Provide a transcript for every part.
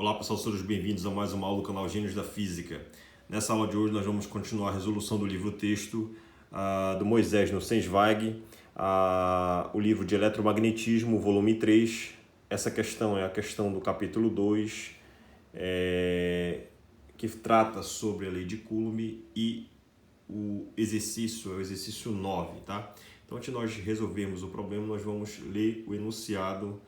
Olá pessoal, sejam bem-vindos a mais uma aula do canal Gênios da Física. Nessa aula de hoje nós vamos continuar a resolução do livro-texto do Moisés Nussensweig, o livro de eletromagnetismo, volume 3. Essa questão é a questão do capítulo 2, que trata sobre a lei de Coulomb, e o exercício é o exercício 9, tá? Então, antes de nós resolvermos o problema, nós vamos ler o enunciado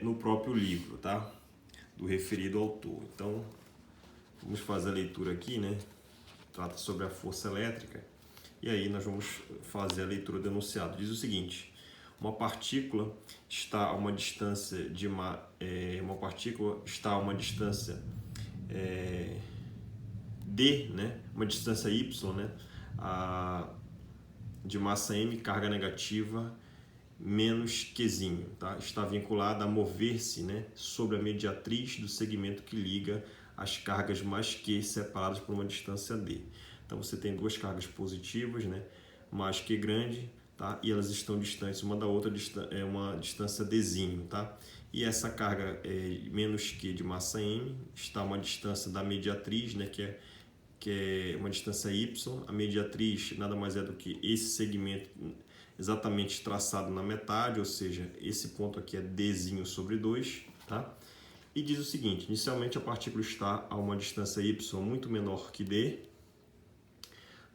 no próprio livro, tá? Do referido autor. Então, vamos fazer a leitura aqui, né? Trata sobre a força elétrica. E aí nós vamos fazer a leitura do enunciado. Diz o seguinte: uma partícula está a uma distância d, né? Uma distância y, né? De massa m, carga negativa menos Qzinho, tá? Está vinculada a mover-se, né, sobre a mediatriz do segmento que liga as cargas mais Q separadas por uma distância d. Então você tem duas cargas positivas, né, mais Q grande, tá? E elas estão distantes uma da outra, é uma distância dzinho, tá? E essa carga menos Q de massa m está a uma distância da mediatriz, né, que é uma distância y. A mediatriz nada mais é do que esse segmento exatamente traçado na metade, ou seja, esse ponto aqui é dzinho sobre 2, tá? E diz o seguinte: inicialmente a partícula está a uma distância y muito menor que d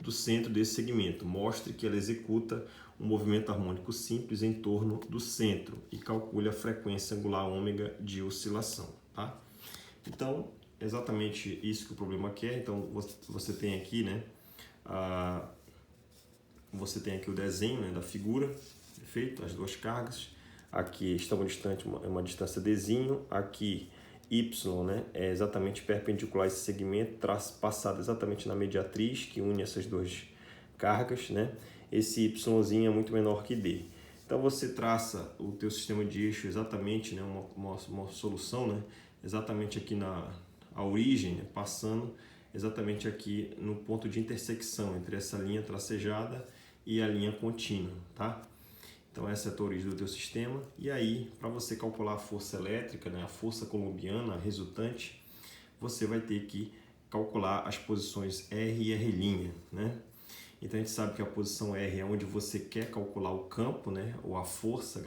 do centro desse segmento. Mostre que ela executa um movimento harmônico simples em torno do centro e calcule a frequência angular ômega de oscilação, tá? Então, exatamente isso que o problema quer. Então, você tem aqui, né, você tem aqui o desenho, né, da figura, perfeito? As duas cargas. Aqui estão distantes, uma distância dzinho. Aqui y, né, é exatamente perpendicular a esse segmento, passado exatamente na mediatriz que une essas duas cargas, né? Esse yzinho é muito menor que d. Então você traça o teu sistema de eixo exatamente, né, uma solução, né, exatamente aqui a origem, né, passando exatamente aqui no ponto de intersecção entre essa linha tracejada e a linha contínua, tá? Então essa é a tua origem do teu sistema. E aí, para você calcular a força elétrica, né, a força coulombiana, a resultante, você vai ter que calcular as posições R e R', né? Então a gente sabe que a posição R é onde você quer calcular o campo, né, ou a força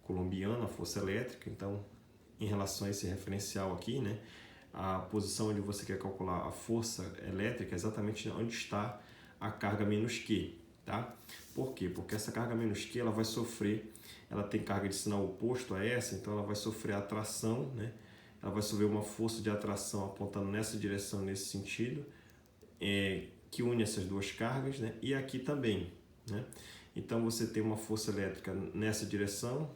coulombiana, a força elétrica. Então, em relação a esse referencial aqui, né, a posição onde você quer calcular a força elétrica é exatamente onde está a carga menos Q, tá? Por quê? Porque essa carga menos Q, ela vai sofrer, ela tem carga de sinal oposto a essa, então ela vai sofrer atração, né? Ela vai sofrer uma força de atração apontando nessa direção, nesse sentido, que une essas duas cargas, né? E aqui também, né? Então você tem uma força elétrica nessa direção,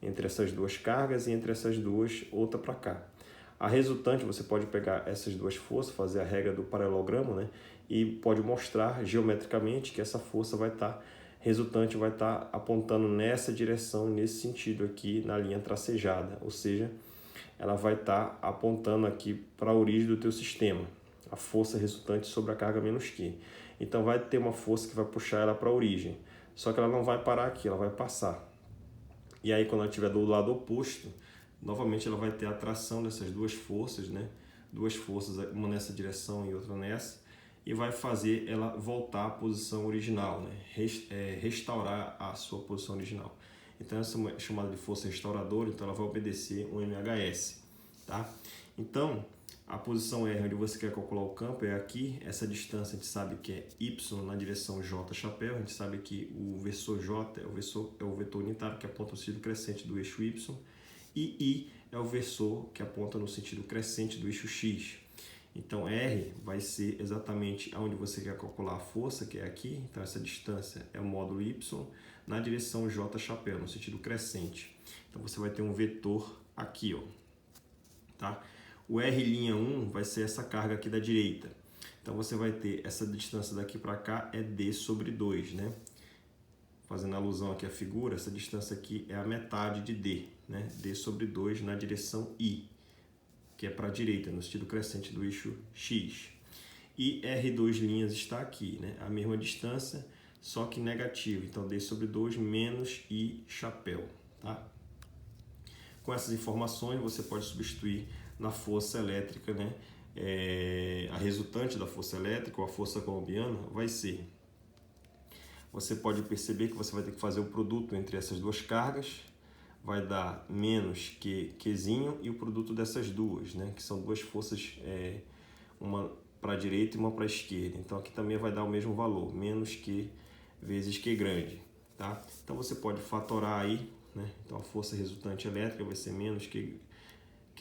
entre essas duas cargas, e entre essas duas, outra para cá. A resultante, você pode pegar essas duas forças, fazer a regra do paralelogramo, né? E pode mostrar geometricamente que essa força resultante vai estar apontando nessa direção, nesse sentido aqui, na linha tracejada. Ou seja, ela vai estar apontando aqui para a origem do teu sistema, a força resultante sobre a carga menos Q. Então vai ter uma força que vai puxar ela para a origem, só que ela não vai parar aqui, ela vai passar. E aí quando ela estiver do lado oposto, novamente ela vai ter a atração dessas duas forças, né? Duas forças, uma nessa direção e outra nessa, e vai fazer ela voltar à posição original, né? Restaurar a sua posição original. Então essa é chamada de força restauradora, então ela vai obedecer um MHS, tá? Então, a posição R onde você quer calcular o campo é aqui. Essa distância a gente sabe que é Y na direção J chapéu. A gente sabe que o vetor J é o vetor unitário que aponta no sentido crescente do eixo Y. E I é o vetor que aponta no sentido crescente do eixo X. Então R vai ser exatamente onde você quer calcular a força, que é aqui. Então essa distância é o módulo Y na direção J chapéu, no sentido crescente. Então você vai ter um vetor aqui, ó, tá? O R'1 vai ser essa carga aqui da direita. Então você vai ter essa distância daqui para cá é d sobre 2, né? Fazendo alusão aqui à figura, essa distância aqui é a metade de d, né? D sobre 2 na direção I, que é para a direita, no sentido crescente do eixo X. E R2' está aqui, né? A mesma distância, só que negativo. Então d sobre 2 menos I chapéu, tá? Com essas informações você pode substituir na força elétrica, né? A resultante da força elétrica ou a força colombiana vai ser, você pode perceber que você vai ter que fazer o produto entre essas duas cargas, vai dar menos Qzinho e o produto dessas duas, né? Que são duas forças, uma para a direita e uma para a esquerda. Então aqui também vai dar o mesmo valor, menos Q vezes Q grande, tá? Então você pode fatorar aí, né? Então a força resultante elétrica vai ser menos Q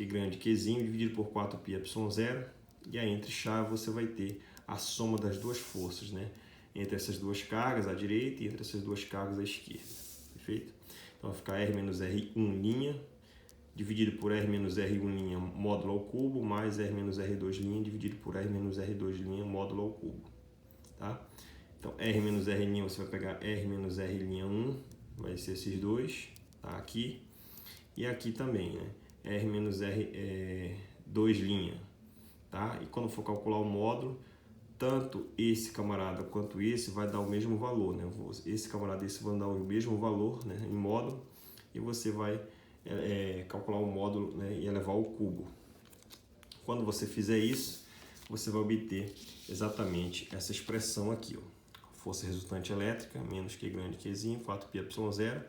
grande Qzinho dividido por 4πε0, e aí entre chave você vai ter a soma das duas forças, né? Entre essas duas cargas à direita e entre essas duas cargas à esquerda, perfeito? Então vai ficar R menos R1' dividido por R menos R1' módulo ao cubo, mais R menos R2' dividido por R menos R2' módulo ao cubo, tá? Então R menos R' você vai pegar R menos R'1, vai ser esses dois, tá? Aqui e aqui também, né? R menos R2', tá? E quando for calcular o módulo, tanto esse camarada quanto esse vai dar o mesmo valor, né? Esse camarada e esse vão dar o mesmo valor, né, em módulo, e você vai calcular o módulo, né, e elevar ao cubo. Quando você fizer isso, você vai obter exatamente essa expressão aqui, ó. Força resultante elétrica, menos Q grande Qzinho, 4πε0.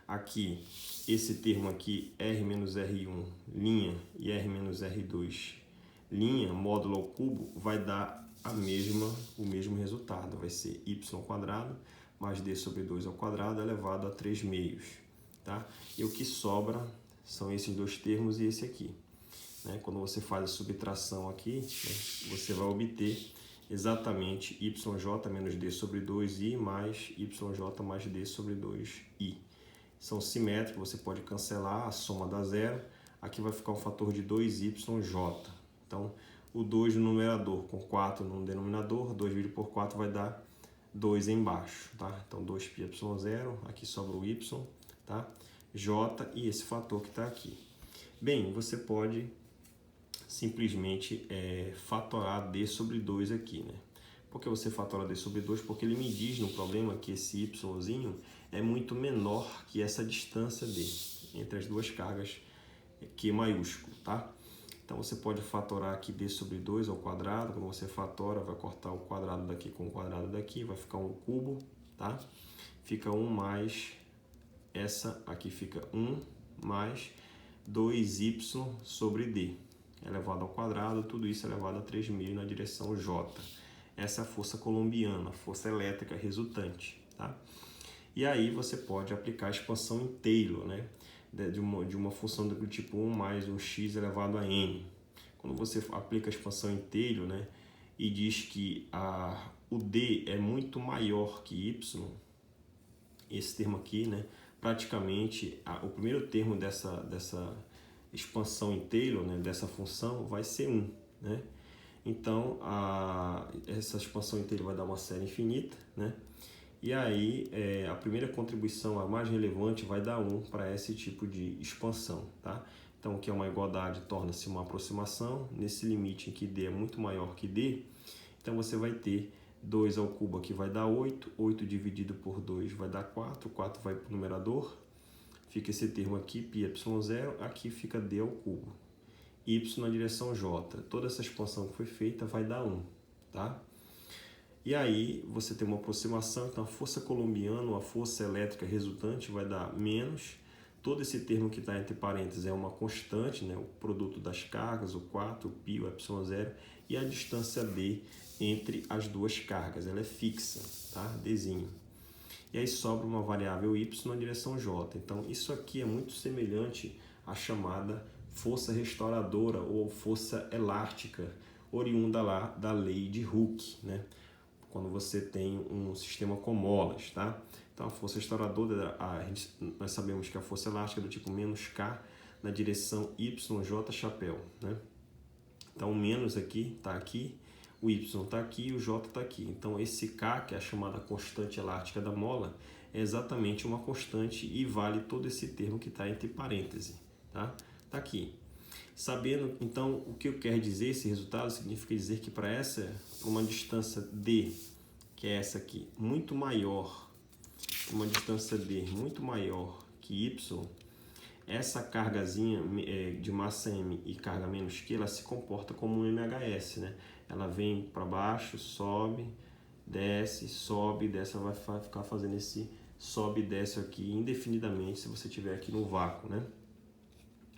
Aqui, esse termo aqui, R menos R1' e R menos R2' módulo ao cubo, vai dar o mesmo resultado. Vai ser y² mais d sobre 2 ao quadrado elevado a 3 meios, tá? E o que sobra são esses dois termos e esse aqui, né? Quando você faz a subtração aqui, né, você vai obter exatamente yj menos d sobre 2i mais yj mais d sobre 2i. São simétricos, você pode cancelar, a soma dá zero. Aqui vai ficar um fator de 2yj. Então, o 2 no numerador com 4 no denominador, 2 dividido por 4 vai dar 2 embaixo, tá? Então, 2πε0, aqui sobra o y, tá? J e esse fator que está aqui. Bem, você pode simplesmente fatorar d sobre 2 aqui, né? Por que você fatora d sobre 2? Porque ele me diz no problema que esse yzinho é muito menor que essa distância d entre as duas cargas Q maiúsculo, tá? Então você pode fatorar aqui d sobre 2 ao quadrado. Quando você fatora, vai cortar o quadrado daqui com o quadrado daqui, vai ficar 1 cubo, tá? Fica 1 mais essa aqui fica 1 mais 2y sobre d elevado ao quadrado, tudo isso elevado a 3 mil na direção J. Essa é a força colombiana, a força elétrica resultante, tá? E aí você pode aplicar a expansão em Taylor, né? De uma função do tipo 1 mais um x elevado a n. Quando você aplica a expansão em Taylor, né, e diz que o d é muito maior que y, esse termo aqui, né, praticamente o primeiro termo dessa expansão em Taylor, né, dessa função, vai ser 1, né? Então, essa expansão em Taylor vai dar uma série infinita, né? E aí, a primeira contribuição, a mais relevante, vai dar 1 para esse tipo de expansão, tá? Então, o que é uma igualdade torna-se uma aproximação. Nesse limite em que d é muito maior que d, então você vai ter 2 ao cubo aqui vai dar 8, 8 dividido por 2 vai dar 4, 4 vai para o numerador, fica esse termo aqui, πε0, aqui fica d ao cubo. Y na direção J. Toda essa expansão que foi feita vai dar 1, tá? E aí você tem uma aproximação, então a força colombiana, a força elétrica resultante vai dar menos. Todo esse termo que está entre parênteses é uma constante, né? O produto das cargas, o 4, o π, o ε0, e a distância d entre as duas cargas, ela é fixa, tá? Dzinho. E aí sobra uma variável y na direção J. Então isso aqui é muito semelhante à chamada força restauradora ou força elástica, oriunda lá da lei de Hooke, né? Quando você tem um sistema com molas, tá? Então a força restauradora, nós sabemos que a força elástica é do tipo menos K na direção YJ chapéu, né? Então o menos aqui está aqui, o Y está aqui e o J está aqui. Então esse K, que é a chamada constante elástica da mola, é exatamente uma constante e vale todo esse termo que está entre parênteses, tá? Tá aqui. Sabendo, então, o que eu quero dizer, esse resultado significa dizer que para uma distância D, que é essa aqui, muito maior, uma distância D muito maior que Y, essa cargazinha de massa M e carga menos Q, ela se comporta como um MHS, né? Ela vem para baixo, sobe, desce, ela vai ficar fazendo esse sobe e desce aqui indefinidamente se você estiver aqui no vácuo, né?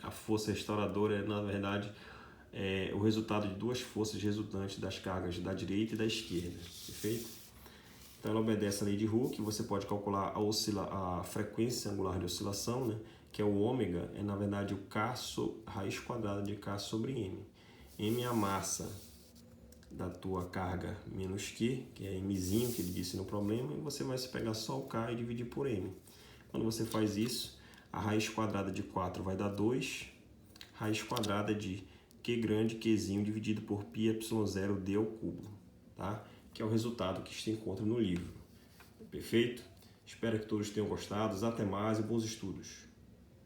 A força restauradora é, na verdade, o resultado de duas forças resultantes das cargas da direita e da esquerda, perfeito? Então ela obedece à lei de Hooke, você pode calcular a frequência angular de oscilação, né? Que é o ômega, é na verdade o K raiz quadrada de K sobre M. M é a massa da tua carga menos Q, que é Mzinho, que ele disse no problema, e você vai se pegar só o K e dividir por M. Quando você faz isso, a raiz quadrada de 4 vai dar 2, raiz quadrada de Q grande, Qzinho, dividido por π ε0 d ao cubo, tá? Que é o resultado que se encontra no livro. Perfeito? Espero que todos tenham gostado. Até mais e bons estudos.